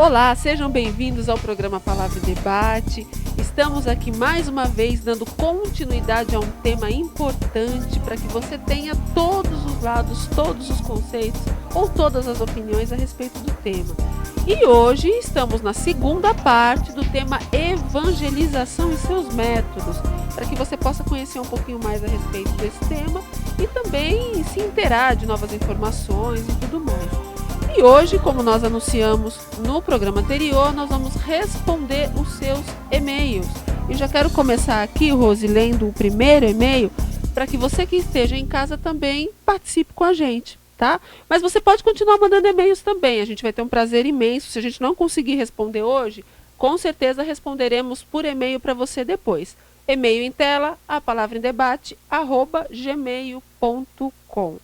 Olá, sejam bem-vindos ao programa Palavra e Debate. Estamos aqui mais uma vez dando continuidade a um tema importante para que você tenha todos os lados, todos os conceitos ou todas as opiniões a respeito do tema. E hoje estamos na segunda parte do tema evangelização e seus métodos, para que você possa conhecer um pouquinho mais a respeito desse tema e também se inteirar de novas informações e tudo mais. E hoje, como nós anunciamos no programa anterior, nós vamos responder os seus e-mails. E já quero começar aqui, Rose, lendo o primeiro e-mail, para que você que esteja em casa também participe com a gente, tá? Mas você pode continuar mandando e-mails também, a gente vai ter um prazer imenso. Se a gente não conseguir responder hoje, com certeza responderemos por e-mail para você depois. E-mail em tela, a palavra em debate, @gmail.com.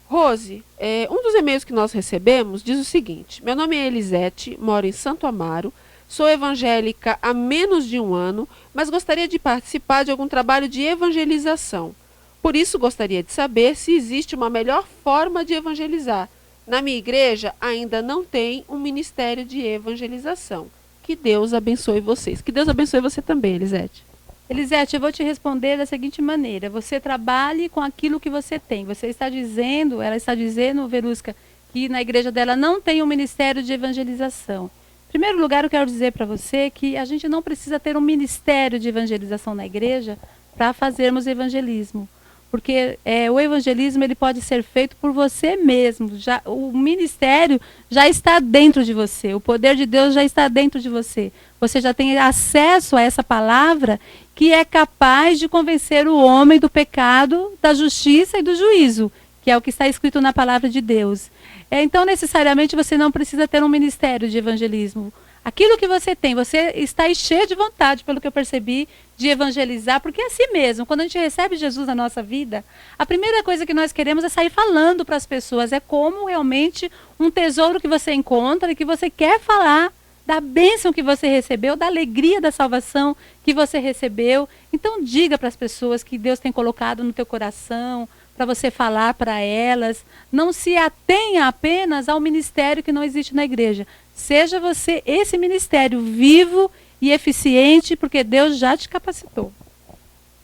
Rose, um dos e-mails que nós recebemos diz o seguinte: meu nome é Elisete, moro em Santo Amaro, sou evangélica há menos de um ano, mas gostaria de participar de algum trabalho de evangelização. Por isso gostaria de saber se existe uma melhor forma de evangelizar. Na minha igreja ainda não tem um ministério de evangelização. Que Deus abençoe vocês. Que Deus abençoe você também, Elisete. Elisete, eu vou te responder da seguinte maneira: você trabalhe com aquilo que você tem. Ela está dizendo, Verusca, que na igreja dela não tem um ministério de evangelização. Em primeiro lugar, eu quero dizer para você que a gente não precisa ter um ministério de evangelização na igreja para fazermos evangelismo. Porque o evangelismo ele pode ser feito por você mesmo. O ministério já está dentro de você. O poder de Deus já está dentro de você. Você já tem acesso a essa palavra que é capaz de convencer o homem do pecado, da justiça e do juízo, que é o que está escrito na palavra de Deus. Então, necessariamente, você não precisa ter um ministério de evangelismo. Aquilo que você tem, você está cheio de vontade, pelo que eu percebi, de evangelizar, porque é assim mesmo. Quando a gente recebe Jesus na nossa vida, a primeira coisa que nós queremos é sair falando para as pessoas. É como realmente um tesouro que você encontra e que você quer falar da bênção que você recebeu, da alegria da salvação que você recebeu. Então diga para as pessoas que Deus tem colocado no teu coração, para você falar para elas. Não se atenha apenas ao ministério que não existe na igreja. Seja você esse ministério vivo e eficiente, porque Deus já te capacitou.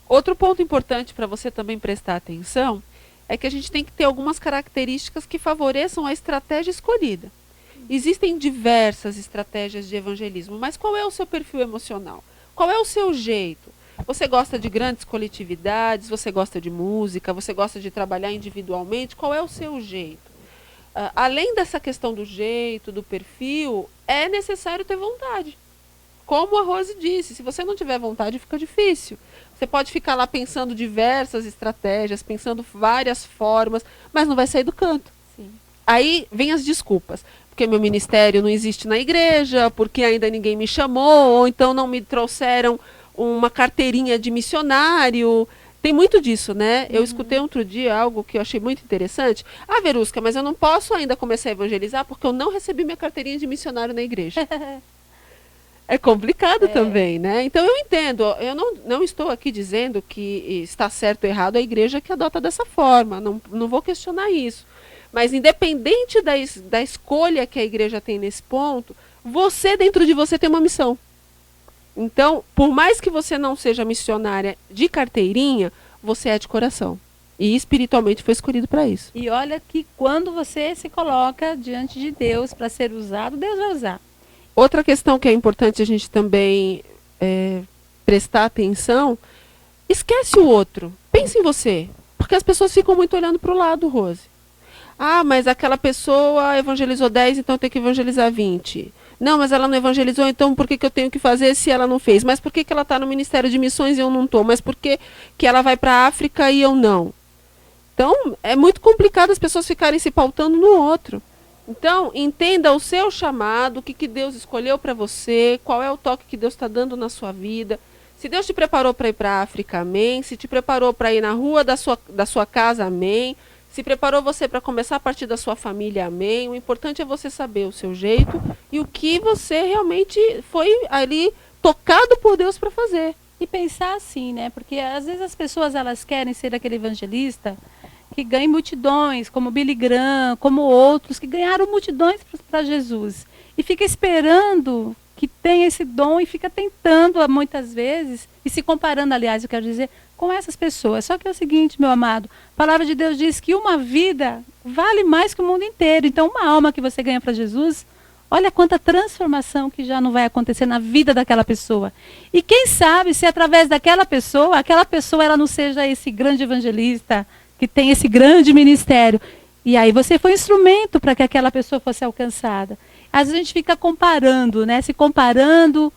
Outro ponto importante para você também prestar atenção é que a gente tem que ter algumas características que favoreçam a estratégia escolhida. Existem diversas estratégias de evangelismo, mas qual é o seu perfil emocional? Qual é o seu jeito? Você gosta de grandes coletividades? Você gosta de música? Você gosta de trabalhar individualmente? Qual é o seu jeito? Além dessa questão do jeito, do perfil, é necessário ter vontade. Como a Rose disse, se você não tiver vontade, fica difícil. Você pode ficar lá pensando diversas estratégias, pensando várias formas, mas não vai sair do canto. Sim. Aí vem as desculpas. Porque meu ministério não existe na igreja, porque ainda ninguém me chamou, ou então não me trouxeram uma carteirinha de missionário. Tem muito disso, né? Eu escutei outro dia algo que eu achei muito interessante. Ah, Verusca, mas eu não posso ainda começar a evangelizar porque eu não recebi minha carteirinha de missionário na igreja. É complicado também, né? Então eu entendo, eu não estou aqui dizendo que está certo ou errado a igreja que adota dessa forma, não vou questionar isso. Mas independente da escolha que a igreja tem nesse ponto, você dentro de você tem uma missão. Então, por mais que você não seja missionária de carteirinha, você é de coração. E espiritualmente foi escolhido para isso. E olha que quando você se coloca diante de Deus para ser usado, Deus vai usar. Outra questão que é importante a gente também prestar atenção, esquece o outro. Pense em você. Porque as pessoas ficam muito olhando para o lado, Rose. Ah, mas aquela pessoa evangelizou 10, então eu tenho que evangelizar 20. Não, mas ela não evangelizou, então por que eu tenho que fazer se ela não fez? Mas por que ela está no Ministério de Missões e eu não estou? Mas por que ela vai para a África e eu não? Então, é muito complicado as pessoas ficarem se pautando no outro. Então, entenda o seu chamado, o que Deus escolheu para você, qual é o toque que Deus está dando na sua vida. Se Deus te preparou para ir para a África, amém. Se te preparou para ir na rua da sua casa, amém. Se preparou você para começar a partir da sua família, amém. O importante é você saber o seu jeito e o que você realmente foi ali tocado por Deus para fazer. E pensar assim, né? Porque às vezes as pessoas elas querem ser aquele evangelista que ganhe multidões, como Billy Graham, como outros que ganharam multidões para Jesus. e fica esperando que tem esse dom e fica tentando muitas vezes, e se comparando, aliás, eu quero dizer, com essas pessoas. Só que é o seguinte, meu amado, a palavra de Deus diz que uma vida vale mais que o mundo inteiro. Então, uma alma que você ganha para Jesus, olha quanta transformação que já não vai acontecer na vida daquela pessoa. E quem sabe se através daquela pessoa, ela não seja esse grande evangelista, que tem esse grande ministério. E aí você foi instrumento para que aquela pessoa fosse alcançada. Às vezes a gente fica comparando, né? Se comparando,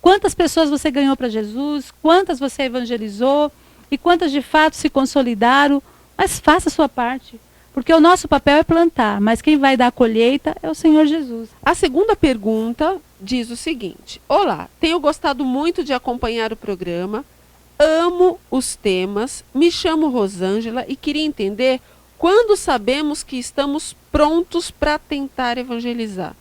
quantas pessoas você ganhou para Jesus, quantas você evangelizou e quantas de fato se consolidaram. Mas faça a sua parte. Porque o nosso papel é plantar, mas quem vai dar a colheita é o Senhor Jesus. A segunda pergunta diz o seguinte: olá, tenho gostado muito de acompanhar o programa, amo os temas, me chamo Rosângela e queria entender quando sabemos que estamos prontos para tentar evangelizar.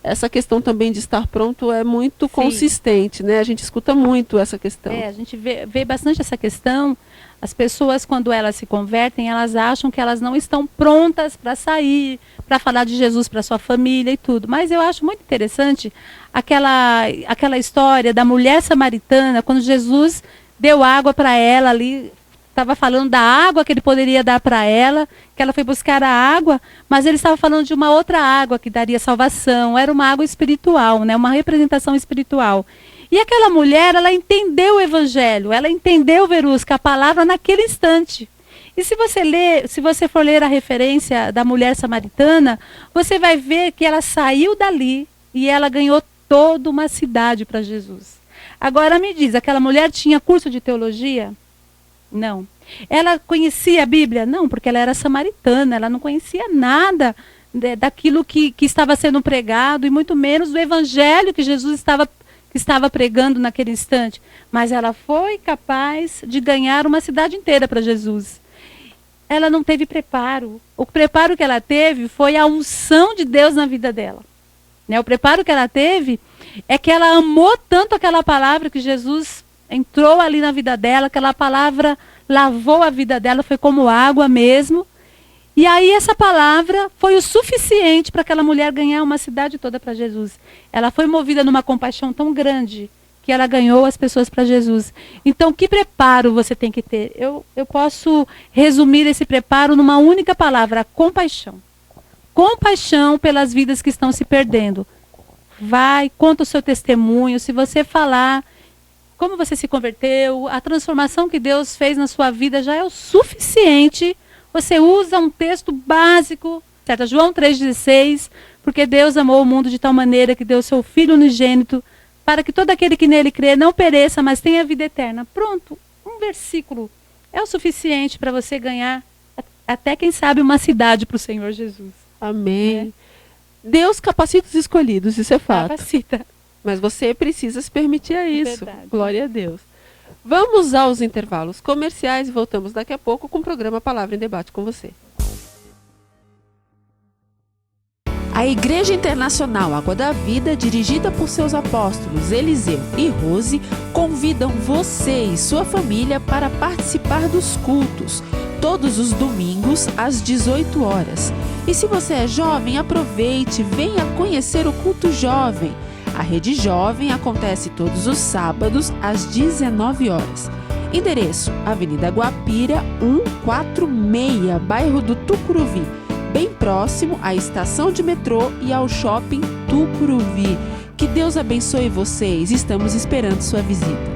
Essa questão também de estar pronto é muito consistente, né? A gente escuta muito essa questão. A gente vê bastante essa questão. As pessoas, quando elas se convertem, elas acham que elas não estão prontas para sair, para falar de Jesus para sua família e tudo. Mas eu acho muito interessante aquela história da mulher samaritana, quando Jesus deu água para ela ali, estava falando da água que ele poderia dar para ela, que ela foi buscar a água, mas ele estava falando de uma outra água que daria salvação. Era uma água espiritual, né? Uma representação espiritual. E aquela mulher, ela entendeu o evangelho, ela entendeu, Verusca, a palavra naquele instante. E se você for ler a referência da mulher samaritana, você vai ver que ela saiu dali e ela ganhou toda uma cidade para Jesus. Agora me diz, aquela mulher tinha curso de teologia? Não. Ela conhecia a Bíblia? Não, porque ela era samaritana, ela não conhecia nada daquilo que estava sendo pregado e muito menos do evangelho que Jesus estava pregando naquele instante. Mas ela foi capaz de ganhar uma cidade inteira para Jesus. Ela não teve preparo. O preparo que ela teve foi a unção de Deus na vida dela. Né? O preparo que ela teve é que ela amou tanto aquela palavra que Jesus entrou ali na vida dela, aquela palavra lavou a vida dela, foi como água mesmo. E aí essa palavra foi o suficiente para aquela mulher ganhar uma cidade toda para Jesus. Ela foi movida numa compaixão tão grande que ela ganhou as pessoas para Jesus. Então, que preparo você tem que ter? Eu posso resumir esse preparo numa única palavra: compaixão. Compaixão pelas vidas que estão se perdendo. Vai, conta o seu testemunho. Se você falar como você se converteu, a transformação que Deus fez na sua vida já é o suficiente. Você usa um texto básico, certo? João 3,16, porque Deus amou o mundo de tal maneira que deu o seu Filho unigênito, para que todo aquele que nele crê não pereça, mas tenha vida eterna. Pronto, um versículo é o suficiente para você ganhar até, quem sabe, uma cidade para o Senhor Jesus. Amém. Deus capacita os escolhidos, isso é fato. Capacita. Mas você precisa se permitir a isso. Verdade. Glória a Deus. Vamos aos intervalos comerciais e voltamos daqui a pouco com o programa Palavra em Debate com você. A Igreja Internacional Água da Vida, dirigida por seus apóstolos Eliseu e Rose, convidam você e sua família para participar dos cultos, todos os domingos às 18 horas. E se você é jovem, aproveite, venha conhecer o culto jovem. A Rede Jovem acontece todos os sábados às 19 horas. Endereço: Avenida Guapira, 146, bairro do Tucuruvi, bem próximo à estação de metrô e ao shopping Tucuruvi. Que Deus abençoe vocês. Estamos esperando sua visita.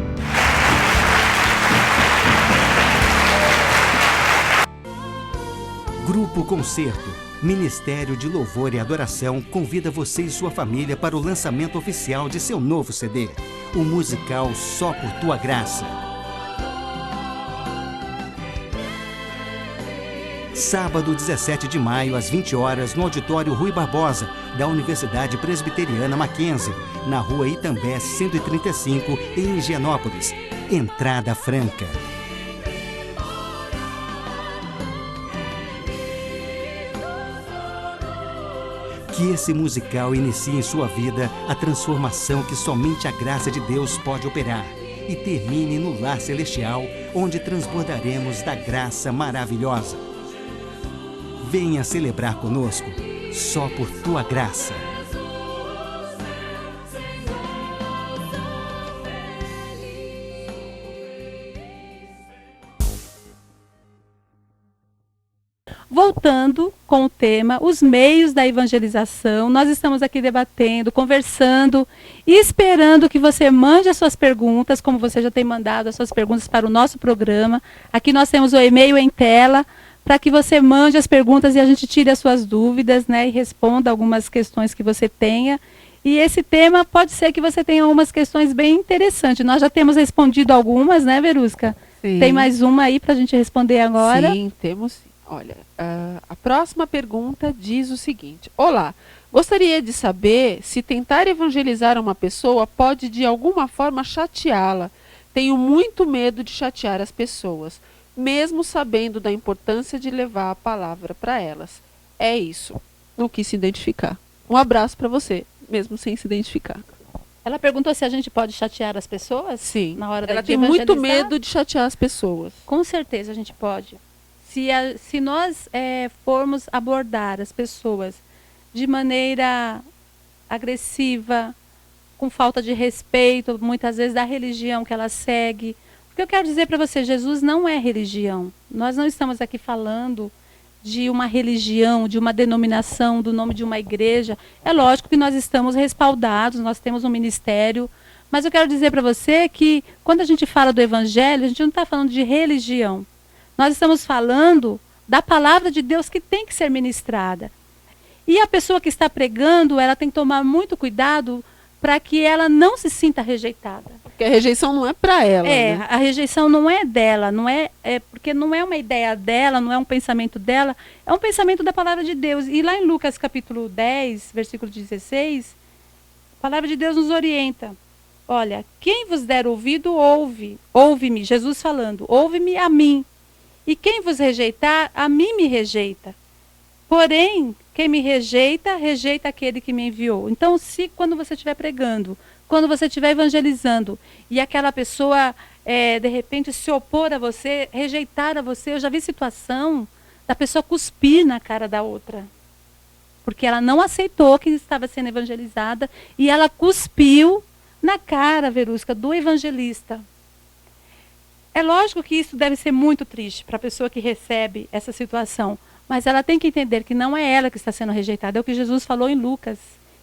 Grupo Concerto, Ministério de Louvor e Adoração, convida você e sua família para o lançamento oficial de seu novo CD, o musical Só por Tua Graça. Sábado, 17 de maio, às 20 horas, no Auditório Rui Barbosa, da Universidade Presbiteriana Mackenzie, na Rua Itambé 135, em Higienópolis. Entrada franca. Que esse musical inicie em sua vida a transformação que somente a graça de Deus pode operar e termine no lar celestial, onde transbordaremos da graça maravilhosa. Venha celebrar conosco, Só por Tua Graça. voltando com o tema, os meios da evangelização. Nós estamos aqui debatendo, conversando e esperando que você mande as suas perguntas, como você já tem mandado as suas perguntas para o nosso programa. Aqui nós temos o e-mail em tela, para que você mande as perguntas e a gente tire as suas dúvidas, né, e responda algumas questões que você tenha. E esse tema pode ser que você tenha algumas questões bem interessantes. Nós já temos respondido algumas, né, Verusca? Sim. Tem mais uma aí para a gente responder agora? Sim, temos sim. Olha, a próxima pergunta diz o seguinte: olá, gostaria de saber se tentar evangelizar uma pessoa pode de alguma forma chateá-la. Tenho muito medo de chatear as pessoas, mesmo sabendo da importância de levar a palavra para elas. É isso. Não quis se identificar. Um abraço para você, mesmo sem se identificar. Ela perguntou se a gente pode chatear as pessoas? Sim. Na hora Ela de tem muito evangelizar? medo de chatear as pessoas. Com certeza a gente pode. Se nós formos abordar as pessoas de maneira agressiva, com falta de respeito, muitas vezes da religião que ela segue. Porque eu quero dizer para você, Jesus não é religião. Nós não estamos aqui falando de uma religião, de uma denominação, do nome de uma igreja. É lógico que nós estamos respaldados, nós temos um ministério. Mas eu quero dizer para você que quando a gente fala do evangelho, a gente não está falando de religião. Nós estamos falando da palavra de Deus que tem que ser ministrada. E a pessoa que está pregando, ela tem que tomar muito cuidado para que ela não se sinta rejeitada. Porque a rejeição não é para ela, né? A rejeição não é dela, porque não é uma ideia dela, não é um pensamento dela, é um pensamento da palavra de Deus. E lá em Lucas capítulo 10, versículo 16, a palavra de Deus nos orienta. Olha, quem vos der ouvido, ouve-me, Jesus falando, ouve-me a mim. E quem vos rejeitar, a mim me rejeita. Porém, quem me rejeita, rejeita aquele que me enviou. Então, se quando você estiver pregando, quando você estiver evangelizando, e aquela pessoa, de repente, se opor a você, rejeitar a você, eu já vi situação da pessoa cuspir na cara da outra. Porque ela não aceitou que estava sendo evangelizada, e ela cuspiu na cara, Verusca, do evangelista. É lógico que isso deve ser muito triste para a pessoa que recebe essa situação, mas ela tem que entender que não é ela que está sendo rejeitada, é o que Jesus falou em Lucas.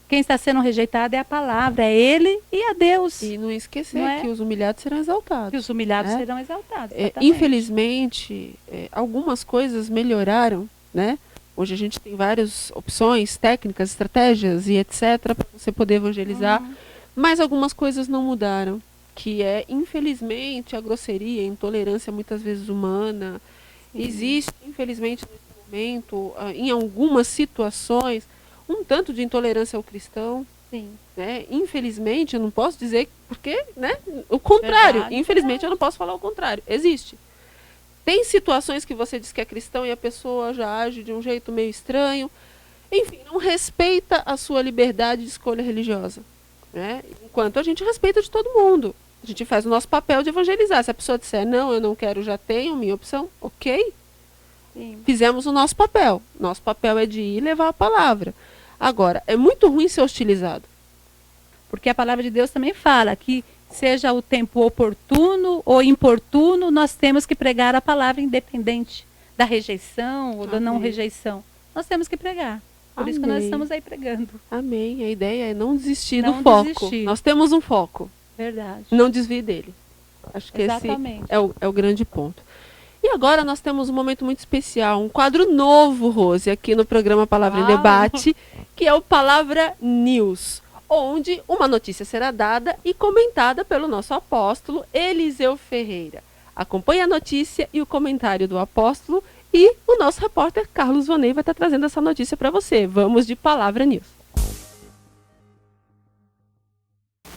Quem está sendo rejeitado é a palavra, é ele e a Deus. E não esquecer que os humilhados serão exaltados. Que os humilhados serão exaltados. Infelizmente, algumas coisas melhoraram, né? Hoje a gente tem várias opções, técnicas, estratégias e etc. para você poder evangelizar, mas algumas coisas não mudaram. Que é, infelizmente, a grosseria, a intolerância muitas vezes humana. Sim. Existe, infelizmente, nesse momento, em algumas situações, um tanto de intolerância ao cristão. Sim. Né? Infelizmente, eu não posso dizer, porque, né? O contrário. Verdade, infelizmente, eu não posso falar o contrário. Existe. Tem situações que você diz que é cristão e a pessoa já age de um jeito meio estranho. Enfim, não respeita a sua liberdade de escolha religiosa. Né? Enquanto a gente respeita de todo mundo. A gente faz o nosso papel de evangelizar. Se a pessoa disser, não, eu não quero, já tenho minha opção, ok. Sim. Fizemos o nosso papel. Nosso papel é de ir levar a palavra. Agora, é muito ruim ser hostilizado. Porque a palavra de Deus também fala que seja o tempo oportuno ou importuno, nós temos que pregar a palavra independente da rejeição ou da não rejeição. Nós temos que pregar. Por isso que nós estamos aí pregando. Amém. A ideia é não desistir do foco. Nós temos um foco. Verdade. Não desvie dele. Acho que exatamente. Esse é o grande ponto. E agora nós temos um momento muito especial, um quadro novo, Rose, aqui no programa Palavra em Debate, que é o Palavra News, onde uma notícia será dada e comentada pelo nosso apóstolo Eliseu Ferreira. Acompanhe a notícia e o comentário do apóstolo e o nosso repórter Carlos Vonei vai estar trazendo essa notícia para você. Vamos de Palavra News.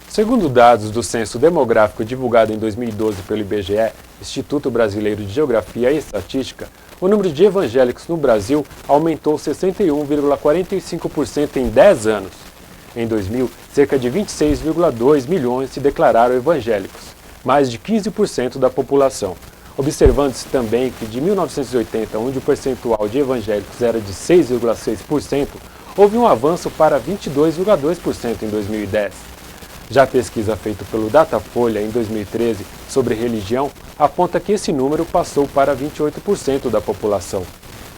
Segundo dados do Censo Demográfico divulgado em 2012 pelo IBGE, Instituto Brasileiro de Geografia e Estatística, o número de evangélicos no Brasil aumentou 61,45% em 10 anos. Em 2000, cerca de 26,2 milhões se declararam evangélicos, mais de 15% da população. Observando-se também que de 1980, onde o percentual de evangélicos era de 6,6%, houve um avanço para 22,2% em 2010. Já a pesquisa feita pelo Datafolha em 2013 sobre religião aponta que esse número passou para 28% da população.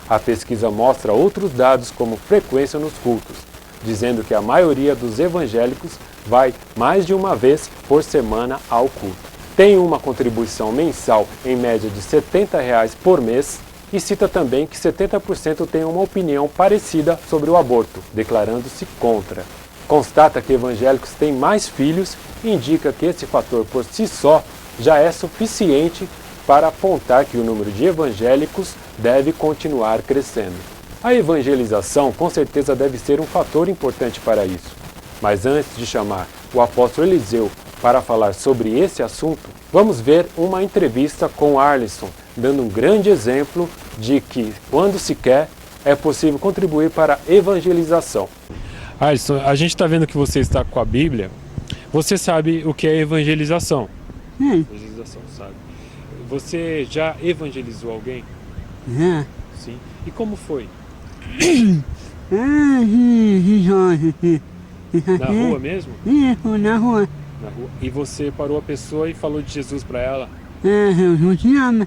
A pesquisa mostra outros dados como frequência nos cultos, dizendo que a maioria dos evangélicos vai mais de uma vez por semana ao culto. Tem uma contribuição mensal em média de R$ 70 por mês e cita também que 70% têm uma opinião parecida sobre o aborto, declarando-se contra. Constata que evangélicos têm mais filhos e indica que esse fator por si só já é suficiente para apontar que o número de evangélicos deve continuar crescendo. A evangelização com certeza deve ser um fator importante para isso. Mas antes de chamar o apóstolo Eliseu para falar sobre esse assunto, vamos ver uma entrevista com Arlisson, dando um grande exemplo de que, quando se quer, é possível contribuir para a evangelização. Arlisson, a gente está vendo que você está com a Bíblia. Você sabe o que é evangelização? Evangelização, sabe. Você já evangelizou alguém? Sim. E como foi? Na rua mesmo? Na rua. Na rua. E você parou a pessoa e falou de Jesus para ela? Eu te amo.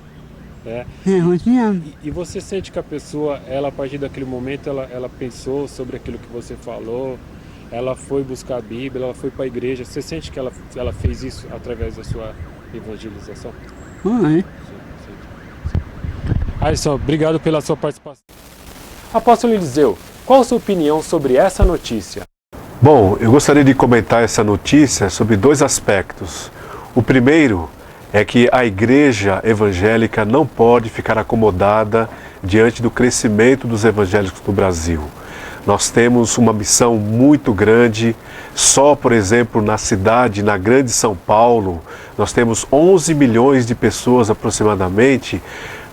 É. Eu te amo. E você sente que a pessoa, ela a partir daquele momento, ela pensou sobre aquilo que você falou, ela foi buscar a Bíblia, ela foi para a igreja. Você sente que ela fez isso através da sua evangelização? Oi. Arlisson, obrigado pela sua participação. Apóstolo Eliseu, qual a sua opinião sobre essa notícia? Bom, eu gostaria de comentar essa notícia sobre dois aspectos. O primeiro é que a igreja evangélica não pode ficar acomodada diante do crescimento dos evangélicos no Brasil. Nós temos uma missão muito grande. Só, por exemplo, na cidade, na grande São Paulo, nós temos 11 milhões de pessoas aproximadamente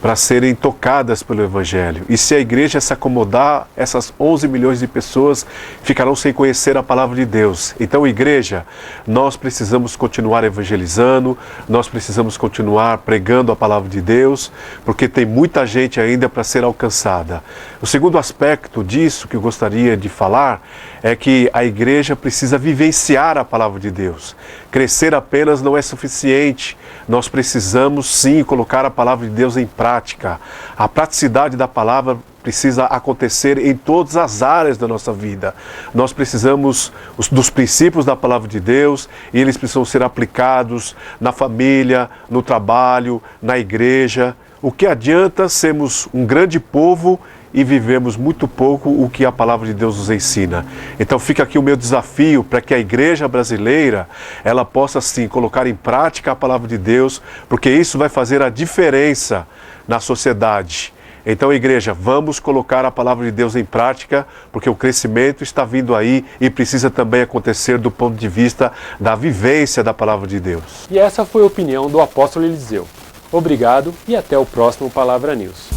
para serem tocadas pelo Evangelho. E se a igreja se acomodar, essas 11 milhões de pessoas ficarão sem conhecer a palavra de Deus. Então, igreja, nós precisamos continuar evangelizando, nós precisamos continuar pregando a palavra de Deus, porque tem muita gente ainda para ser alcançada. O segundo aspecto disso que eu gostaria de falar é que a igreja precisa vivenciar a palavra de Deus. Crescer apenas não é suficiente. Nós precisamos sim colocar a palavra de Deus em prática. A praticidade da palavra precisa acontecer em todas as áreas da nossa vida. Nós precisamos dos princípios da palavra de Deus e eles precisam ser aplicados na família, no trabalho, na igreja. O que adianta sermos um grande povo e vivemos muito pouco o que a palavra de Deus nos ensina. Então fica aqui o meu desafio para que a igreja brasileira, ela possa sim colocar em prática a palavra de Deus, porque isso vai fazer a diferença na sociedade. Então, igreja, vamos colocar a palavra de Deus em prática, porque o crescimento está vindo aí e precisa também acontecer do ponto de vista da vivência da palavra de Deus. E essa foi a opinião do apóstolo Eliseu. Obrigado e até o próximo Palavra News.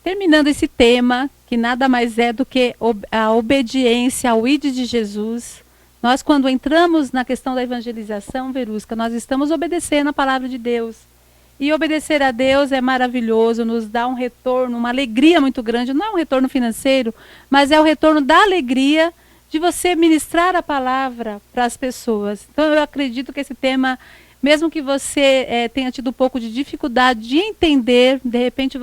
Terminando esse tema, que nada mais é do que a obediência ao ID de Jesus, nós quando entramos na questão da evangelização, Verusca, nós estamos obedecendo a palavra de Deus. E obedecer a Deus é maravilhoso, nos dá um retorno, uma alegria muito grande, não é um retorno financeiro, mas é o retorno da alegria de você ministrar a palavra para as pessoas. Então eu acredito que esse tema, mesmo que você tenha tido um pouco de dificuldade de entender, de repente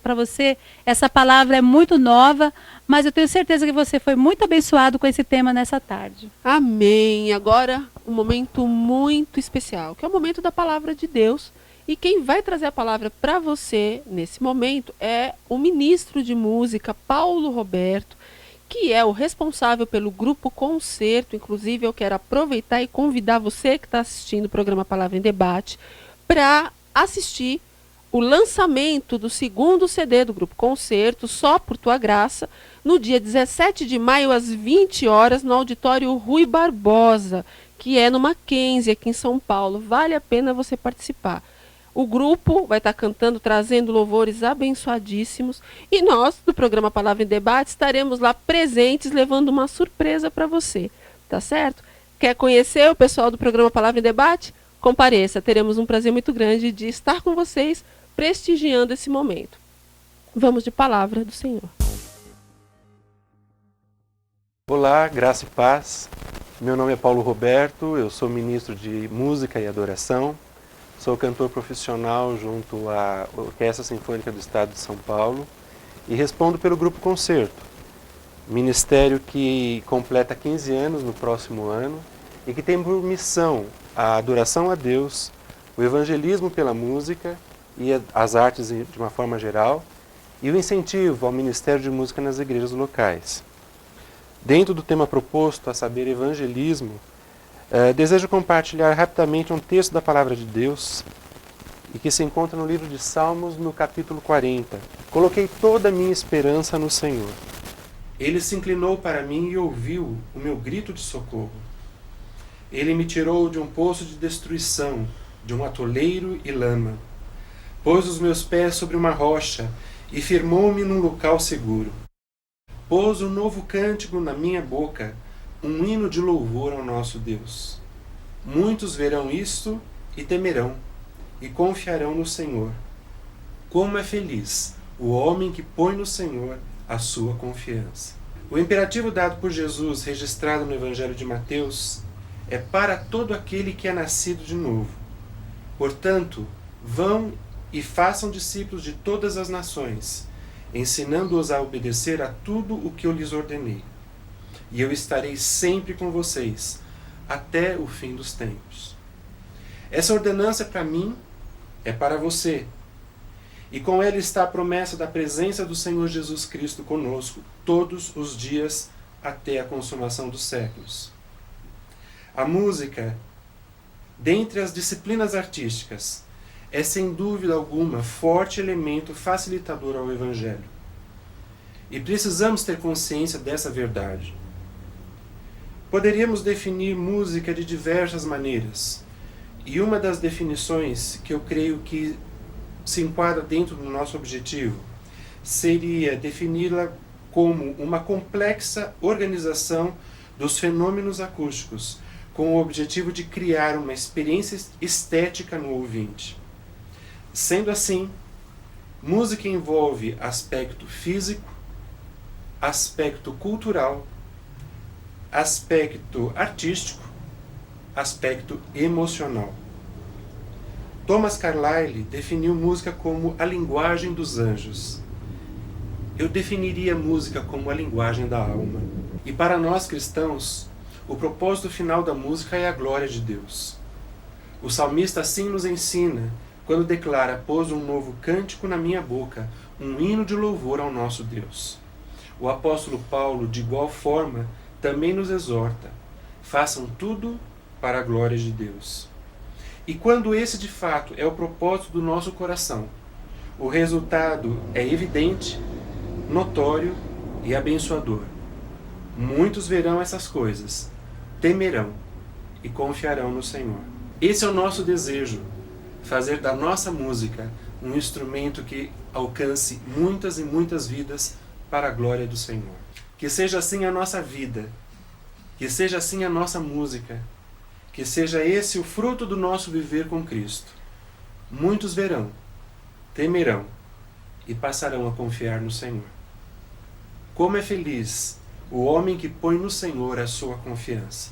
para você essa palavra é muito nova, mas eu tenho certeza que você foi muito abençoado com esse tema nessa tarde. Amém. Agora um momento muito especial, que é o momento da palavra de Deus. E quem vai trazer a palavra para você nesse momento é o ministro de música, Paulo Roberto, que é o responsável pelo Grupo Concerto. Inclusive, eu quero aproveitar e convidar você que está assistindo o programa Palavra em Debate para assistir o lançamento do segundo CD do Grupo Concerto, Só por Tua Graça, no dia 17 de maio, às 20 horas, no auditório Rui Barbosa, que é no Mackenzie, aqui em São Paulo. Vale a pena você participar. O grupo vai estar cantando, trazendo louvores abençoadíssimos. E nós, do programa Palavra em Debate, estaremos lá presentes, levando uma surpresa para você. Tá certo? Quer conhecer o pessoal do programa Palavra em Debate? Compareça. Teremos um prazer muito grande de estar com vocês, prestigiando esse momento. Vamos de Palavra do Senhor. Olá, graça e paz. Meu nome é Paulo Roberto, eu sou ministro de Música e Adoração. sou cantor profissional junto à Orquestra Sinfônica do Estado de São Paulo e respondo pelo Grupo Concerto, ministério que completa 15 anos no próximo ano e que tem por missão a adoração a Deus, o evangelismo pela música e as artes de uma forma geral, e o incentivo ao Ministério de Música nas igrejas locais. Dentro do tema proposto, a saber, evangelismo, desejo compartilhar rapidamente um texto da Palavra de Deus e que se encontra no livro de Salmos, no capítulo 40. Coloquei toda a minha esperança no Senhor. Ele se inclinou para mim e ouviu o meu grito de socorro. Ele me tirou de um poço de destruição, de um atoleiro e lama. Pôs os meus pés sobre uma rocha e firmou-me num local seguro. Pôs um novo cântico na minha boca, um hino de louvor ao nosso Deus. Muitos verão isto e temerão, e confiarão no Senhor. Como é feliz o homem que põe no Senhor a sua confiança. O imperativo dado por Jesus, registrado no Evangelho de Mateus, é para todo aquele que é nascido de novo. Portanto, vão e façam discípulos de todas as nações, ensinando-os a obedecer a tudo o que eu lhes ordenei. E eu estarei sempre com vocês, até o fim dos tempos. Essa ordenança é para mim, é para você. E com ela está a promessa da presença do Senhor Jesus Cristo conosco, todos os dias, até a consumação dos séculos. A música, dentre as disciplinas artísticas, é sem dúvida alguma forte elemento facilitador ao Evangelho. E precisamos ter consciência dessa verdade. Poderíamos definir música de diversas maneiras, e uma das definições que eu creio que se enquadra dentro do nosso objetivo seria defini-la como uma complexa organização dos fenômenos acústicos, com o objetivo de criar uma experiência estética no ouvinte. Sendo assim, música envolve aspecto físico, aspecto cultural, aspecto artístico, aspecto emocional. Thomas Carlyle definiu música como a linguagem dos anjos. Eu definiria música como a linguagem da alma. E para nós cristãos, o propósito final da música é a glória de Deus. O salmista assim nos ensina quando declara: pôs um novo cântico na minha boca, um hino de louvor ao nosso Deus. O apóstolo Paulo, de igual forma, também nos exorta: façam tudo para a glória de Deus. E quando esse de fato é o propósito do nosso coração, o resultado é evidente, notório e abençoador. Muitos verão essas coisas, temerão e confiarão no Senhor. Esse é o nosso desejo, fazer da nossa música um instrumento que alcance muitas e muitas vidas para a glória do Senhor. Que seja assim a nossa vida, que seja assim a nossa música, que seja esse o fruto do nosso viver com Cristo. Muitos verão, temerão e passarão a confiar no Senhor. Como é feliz o homem que põe no Senhor a sua confiança.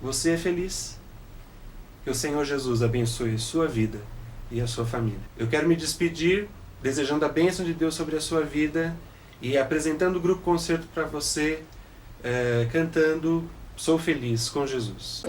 Você é feliz? Que o Senhor Jesus abençoe sua vida e a sua família. Eu quero me despedir, desejando a bênção de Deus sobre a sua vida e apresentando o Grupo Concerto para você, cantando Sou Feliz com Jesus.